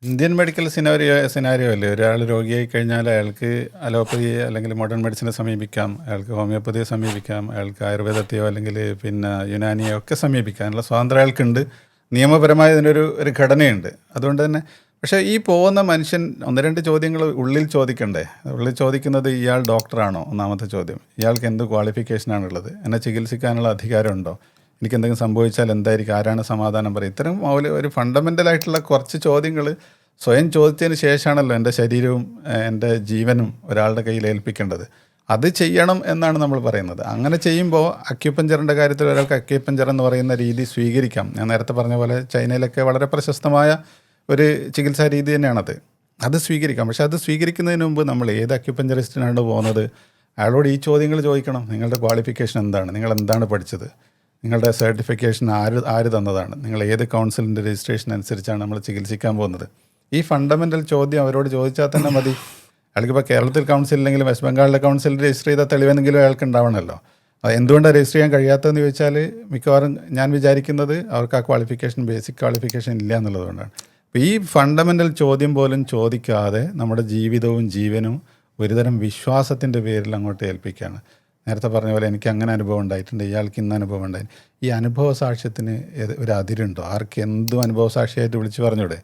Indian medical scenario അല്ലേ, ഒരാൾ രോഗിയായി കഴിഞ്ഞാൽ അയാൾക്ക് അലോപ്പതി അല്ലെങ്കിൽ മോഡേൺ മെഡിസിനെ സമീപിക്കാം, അയാൾക്ക് ഹോമിയോപ്പതിയെ സമീപിക്കാം, അയാൾക്ക് ആയുർവേദത്തെയോ അല്ലെങ്കിൽ പിന്നെ യുനാനിയോ ഒക്കെ സമീപിക്കാനുള്ള സ്വാതന്ത്ര്യം അയാൾക്കുണ്ട്. നിയമപരമായ ഇതിനൊരു ഘടനയുണ്ട്. അതുകൊണ്ട് തന്നെ പക്ഷേ ഈ പോകുന്ന മനുഷ്യൻ ഒന്ന് രണ്ട് ചോദ്യങ്ങൾ ഉള്ളിൽ ചോദിക്കണ്ടേ? ഉള്ളിൽ ചോദിക്കുന്നത് ഇയാൾ ഡോക്ടറാണോ? ഒന്നാമത്തെ ചോദ്യം. ഇയാൾക്ക് എന്ത് ക്വാളിഫിക്കേഷനാണുള്ളത്? എന്നെ ചികിത്സിക്കാനുള്ള അധികാരമുണ്ടോ? എനിക്ക് എന്തെങ്കിലും സംഭവിച്ചാൽ എന്തായിരിക്കും? ആരാണ് സമാധാനം പറയും? ഇത്തരം ഒരു ഫണ്ടമെൻ്റലായിട്ടുള്ള കുറച്ച് ചോദ്യങ്ങൾ സ്വയം ചോദിച്ചതിന് ശേഷമാണല്ലോ എൻ്റെ ശരീരവും എൻ്റെ ജീവനും ഒരാളുടെ കയ്യിൽ ഏൽപ്പിക്കേണ്ടത്. അത് ചെയ്യണം എന്നാണ് നമ്മൾ പറയുന്നത്. അങ്ങനെ ചെയ്യുമ്പോൾ അക്യുപഞ്ചറിൻ്റെ കാര്യത്തിൽ ഒരാൾക്ക് അക്യുപഞ്ചർ എന്ന് പറയുന്ന രീതി സ്വീകരിക്കാം. ഞാൻ നേരത്തെ പറഞ്ഞ പോലെ ചൈനയിലൊക്കെ വളരെ പ്രശസ്തമായ ഒരു ചികിത്സാ രീതി തന്നെയാണത്. അത് സ്വീകരിക്കാം. പക്ഷെ അത് സ്വീകരിക്കുന്നതിന് മുമ്പ് നമ്മൾ ഏത് അക്യുപഞ്ചറിസ്റ്റിനാണ് പോകുന്നത്, അയാളോട് ഈ ചോദ്യങ്ങൾ ചോദിക്കണം. നിങ്ങളുടെ ക്വാളിഫിക്കേഷൻ എന്താണ്? നിങ്ങൾ എന്താണ് പഠിച്ചത്? നിങ്ങളുടെ സർട്ടിഫിക്കേഷൻ ആര് തന്നതാണ്? നിങ്ങൾ ഏത് കൗൺസിലിൻ്റെ രജിസ്ട്രേഷൻ അനുസരിച്ചാണ് നമ്മൾ ചികിത്സിക്കാൻ പോകുന്നത്? ഈ ഫണ്ടമെൻ്റൽ ചോദ്യം അവരോട് ചോദിച്ചാൽ തന്നെ മതി. അയാൾക്കിപ്പോൾ കേരളത്തിൽ കൗൺസിൽ ഇല്ലെങ്കിലും വെസ്റ്റ് ബംഗാളിലെ കൗൺസിൽ രജിസ്റ്റർ ചെയ്ത തെളിവെന്നെങ്കിലും അയാൾക്ക് ഉണ്ടാവണമല്ലോ. അത് എന്തുകൊണ്ടാണ് രജിസ്റ്റർ ചെയ്യാൻ കഴിയാത്തതെന്ന് ചോദിച്ചാൽ മിക്കവാറും ഞാൻ വിചാരിക്കുന്നത് അവർക്ക് ആ ക്വാളിഫിക്കേഷൻ, ബേസിക് ക്വാളിഫിക്കേഷൻ ഇല്ല എന്നുള്ളതുകൊണ്ടാണ്. അപ്പോൾ ഈ ഫണ്ടമെൻ്റൽ ചോദ്യം പോലും ചോദിക്കാതെ നമ്മുടെ ജീവിതവും ജീവനും ഒരുതരം വിശ്വാസത്തിൻ്റെ പേരിൽ അങ്ങോട്ട് ഏൽപ്പിക്കുകയാണ്. നേരത്തെ പറഞ്ഞ പോലെ എനിക്ക് അങ്ങനെ അനുഭവം ഉണ്ടായിട്ടുണ്ട്, ഇയാൾക്ക് ഇന്ന് അനുഭവം ഉണ്ടായി. ഈ അനുഭവ സാക്ഷ്യത്തിന് ഒരു അതിരുണ്ടോ? ആർക്ക് എന്തും അനുഭവ സാക്ഷിയായിട്ട് വിളിച്ച് പറഞ്ഞൂടെ?